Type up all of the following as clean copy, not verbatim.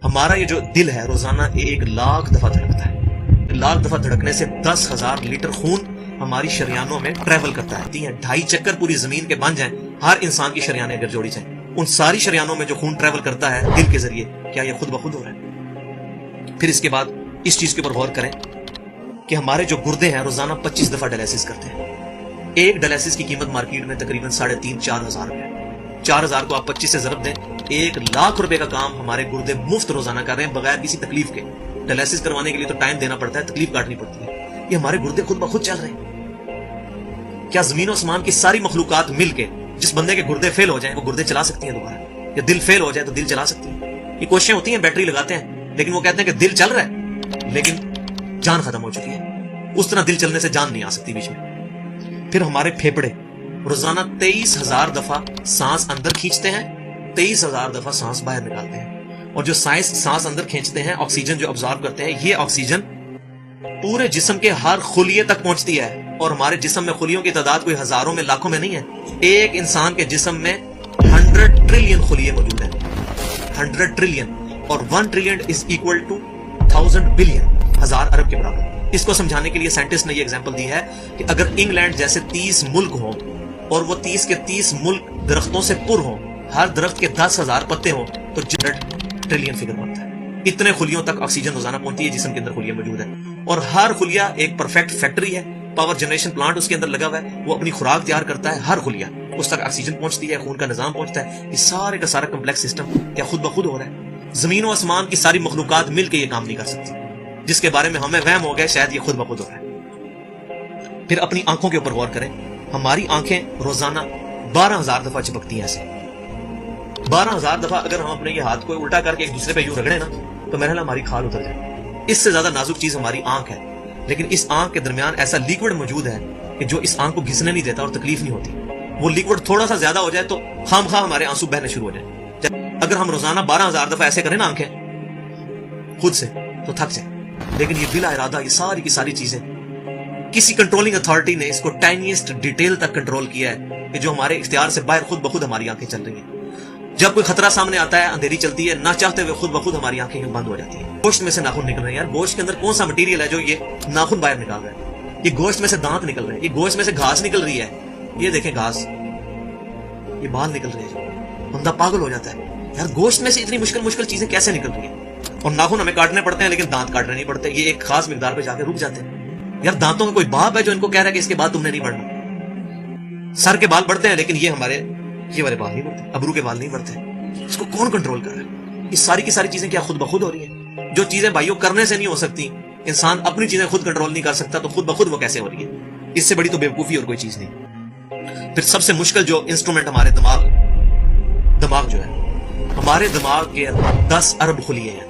ہمارا یہ جو دل ہے روزانہ 1,00,000 دفعہ دھڑکتا ہے. 1,00,000 دفعہ دھڑکنے سے 10,000 لیٹر خون ہماری شریانوں میں ٹریول کرتا ہے. 2.5 چکر پوری زمین کے بن جائیں ہر انسان کی شریانیں اگر جوڑی جائیں, ان ساری شریانوں میں جو خون ٹریول کرتا ہے دل کے ذریعے, کیا یہ خود بخود ہو رہا ہے؟ پھر اس کے بعد اس چیز کے اوپر غور کریں کہ ہمارے جو گردے ہیں روزانہ 25 دفعہ ڈائلیسس کرتے ہیں. ایک ڈائلیسس کی قیمت مارکیٹ میں تقریباً 3,500-4,000 روپے ہے. 4,000 کو آپ 25 سے ضرب دیں, 1,00,000 روپے کا کام ہمارے گردے مفت روزانہ کر رہے ہیں بغیر کسی تکلیف کے. ڈائلیسس کروانے کے لیے تو ٹائم دینا پڑتا ہے, تکلیف کاٹنی پڑتی ہے. یہ ہمارے گردے خود بخود چل رہے ہیں. کیا زمین و آسمان کی ساری مخلوقات مل کے جس بندے کے گردے فیل ہو جائیں وہ گردے چلا سکتی ہیں دوبارہ؟ یا دل فیل ہو جائے تو دل چلا سکتی ہیں؟ یہ کوششیں ہوتی ہیں, بیٹری لگاتے ہیں, لیکن وہ کہتے ہیں کہ دل چل رہا ہے لیکن جان ختم ہو چکی ہے. اس طرح دل چلنے سے جان نہیں آ سکتی بیچ میں. پھر ہمارے پھیپڑے روزانہ 23,000 دفعہ سانس اندر کھینچتے ہیں, 23,000 دفعہ سانس باہر نکالتے ہیں. اور جو سانس اندر کھینچتے ہیں, آکسیجن جو ابزارو کرتے ہیں, یہ آکسیجن پورے جسم کے ہر خلیے تک پہنچتی ہے. اور ہمارے جسم میں خلیوں کی تعداد کوئی ہزاروں میں لاکھوں میں نہیں ہے. ایک انسان کے جسم میں 100 ٹریلین خلیے موجود ہیں, 100 ٹریلین. اور 1 trillion is equal to 1000 billion, 1000 ارب کے برابر. اس کو سمجھانے کے لیے سائنٹسٹ نے یہ ایگزامپل دی ہے کہ اگر انگلینڈ جیسے 30 ملک ہوں اور وہ 30 کے 30 ملک درختوں سے پر ہوں, ہر درخت کے 10,000 پتے ہوں, تو 100 ٹریلین فگر بنتا ہے. اتنے خلیوں تک آکسیجن روزانہ پہنچتی ہے, جسم کے اندر خلیہ موجود ہے. اور ہر خلیہ ایک پرفیکٹ فیکٹری ہے, پاور جنریشن پلانٹ اس کے اندر لگا ہوا ہے, وہ اپنی خوراک تیار کرتا ہے. ہر خلیہ اس تک آکسیجن پہنچتی ہے, خون کا نظام پہنچتا ہے. یہ سارے کا سارا کمپلیکس سسٹم کیا خود بخود ہو رہا ہے؟ زمین و آسمان کی ساری مخلوقات مل کے یہ کام نہیں کر سکتی, جس کے بارے میں ہمیں وہم ہو گیا شاید یہ خود بخود ہو رہا ہے. پھر اپنی آنکھوں کے اوپر غور کریں. ہماری آنکھیں روزانہ 12,000 دفعہ چپکتی ہیں. ایسے 12,000 دفعہ اگر ہم اپنے یہ ہاتھ کو الٹا کر کے ایک دوسرے پہ یوں رگڑیں نا, تو میرا ہماری کھال اتر جائے. اس سے زیادہ نازک چیز ہماری آنکھ ہے, لیکن اس آنکھ کے درمیان ایسا لیکوڈ موجود ہے کہ جو اس آنکھ کو گھسنے نہیں دیتا اور تکلیف نہیں ہوتی. وہ لیکوڈ تھوڑا سا زیادہ ہو جائے تو خام خواہ ہمارے آنسو بہنے شروع ہو جائیں. اگر ہم روزانہ 12,000 دفعہ ایسے کریں نا آنکھیں خود سے, تو تھک جائیں. لیکن یہ بلا ارادہ یہ ساری کی ساری چیزیں کسی کنٹرولنگ اتھارٹی نے اس کو ٹائنیسٹ ڈیٹیل تک کنٹرول کیا ہے کہ جو ہمارے اختیار سے باہر خود بخود ہماری آنکھیں چل رہی ہیں. جب کوئی خطرہ سامنے آتا ہے, اندھیری چلتی ہے, نہ چاہتے ہوئے خود بخود ہماری آنکھیں بند ہو جاتی ہیں. گوشت میں سے ناخن نکل رہے ہیں. یار گوشت کے اندر کون سا مٹیریل ہے جو یہ ناخن باہر نکال رہا ہے؟ یہ گوشت میں سے دانت نکل رہے ہیں, یہ گوشت میں سے گھاس نکل رہی ہے. یہ دیکھیں گھاس, یہ بال نکل رہے ہیں. بندہ پاگل ہو جاتا ہے, یار گوشت میں سے اتنی مشکل چیزیں کیسے نکل رہی ہیں؟ اور ناخن ہمیں کاٹنے پڑتے ہیں لیکن دانت کاٹنے نہیں پڑتے. یہ ایک خاص مقدار پہ جا کے رک جاتے ہیں. یار دانتوں کا کوئی باپ ہے جو ان کو کہہ رہا ہے کہ اس کے بعد تم نے نہیں بڑھنا؟ سر کے بال بڑھتے ہیں لیکن یہ والے بال نہیں بڑھتے, ابرو کے بال نہیں بڑھتے. اس کو کون کنٹرول کر رہا ہے؟ یہ ساری کی ساری چیزیں کیا خود بخود ہو رہی ہیں؟ جو چیزیں بھائیوں کرنے سے نہیں ہو سکتی, انسان اپنی چیزیں خود کنٹرول نہیں کر سکتا, تو خود بخود وہ کیسے ہو رہی ہے؟ اس سے بڑی تو بیوقوفی اور کوئی چیز نہیں. پھر سب سے مشکل جو انسٹرومنٹ ہمارے دماغ جو ہے, ہمارے دماغ کے 10 ارب خلیے ہیں,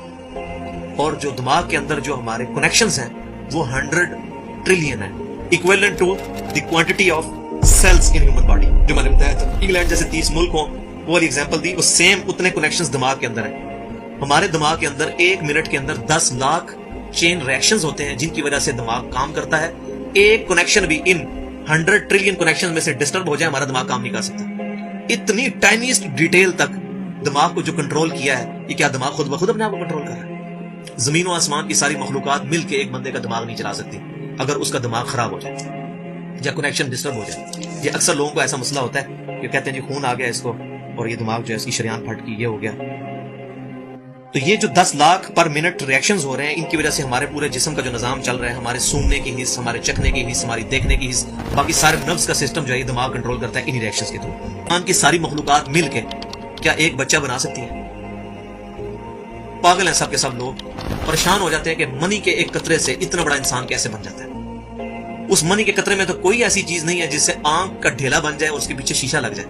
اور جو دماغ کے اندر جو ہمارے کنیکشنز ہیں وہ 100 ٹریلین ہیں, equivalent to the quantity of cells in human body. جو میں نے بتایا تھا انگلینڈ جیسے 30 ملک ہوں, وہ والی ایگزامپل دی, وہ سیم اتنے کنیکشنز دماغ کے اندر ہیں. ہمارے دماغ کے اندر 1 منٹ کے اندر 10 لاکھ چین ریئیکشنز ہوتے ہیں جن کی وجہ سے دماغ کام کرتا ہے. ایک کنیکشن بھی ان 100 ٹریلین کنیکشن میں سے ڈسٹرب ہو جائے, ہمارا دماغ کام نہیں کر سکتا. اتنی ٹائنیسٹ ڈیٹیل تک دماغ کو جو کنٹرول کیا ہے, یہ کیا دماغ خود بخود اپنے آپ کو کنٹرول کر رہا ہے؟ زمین و آسمان کی ساری مخلوقات مل کے ایک بندے کا دماغ نہیں چلا سکتی اگر اس کا دماغ خراب ہو جائے یا کنیکشن ڈسٹرب ہو جائے. یہ اکثر لوگوں کو ایسا مسئلہ ہوتا ہے کہ کہتے ہیں جی خون آ گیا اس کو, اور یہ دماغ جو ہے اس کی شریان پھٹ گئی, یہ ہو گیا. تو یہ جو 10 لاکھ پر منٹ ریئیکشنز ہو رہے ہیں, ان کی وجہ سے ہمارے پورے جسم کا جو نظام چل رہا ہے, ہمارے سونگنے کی حص, ہمارے چکھنے کی حص, ہماری دیکھنے کی حص, باقی سارے نروس کا سسٹم جو ہے یہ دماغ کنٹرول کرتا ہے انہی ریئیکشنز کے تھرو. انسان کی ساری مخلوقات مل کے کیا ایک بچہ بنا سکتی ہے؟ پاگل ہیں سب کے سب لوگ, پریشان ہو جاتے ہیں کہ منی کے ایک قطرے سے اتنا بڑا انسان کیسے بن جاتا ہے. اس منی کے قطرے میں تو کوئی ایسی چیز نہیں ہے جس سے آنکھ کا ڈھیلا بن جائے اور اس کے پیچھے شیشہ لگ جائے.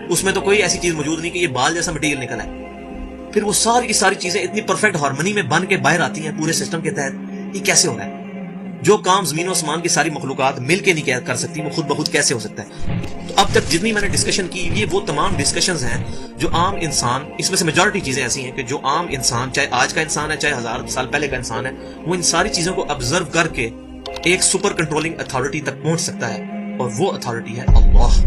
اس میں تو کوئی ایسی چیز موجود نہیں کہ یہ بال جیسا مٹیریل نکلا ہے. پھر وہ ساری کی ساری چیزیں اتنی پرفیکٹ ہارمنی میں بن کے باہر آتی ہیں پورے سسٹم کے تحت. یہ کیسے ہو رہا ہے؟ جو کام زمین و آسمان کی ساری مخلوقات مل کے نہیں کر سکتی, وہ خود بخود کیسے ہو سکتا ہے؟ تو اب تک جتنی میں نے ڈسکشن کی, یہ وہ تمام ڈسکشنز ہیں جو عام انسان, اس میں سے میجورٹی چیزیں ایسی ہیں کہ جو عام انسان, چاہے آج کا انسان ہے چاہے 1000 سال پہلے کا انسان ہے, وہ ان ساری چیزوں کو آبزرو کر کے ایک سپر کنٹرولنگ اتھارٹی تک پہنچ سکتا ہے, اور وہ اتھارٹی ہے اللہ.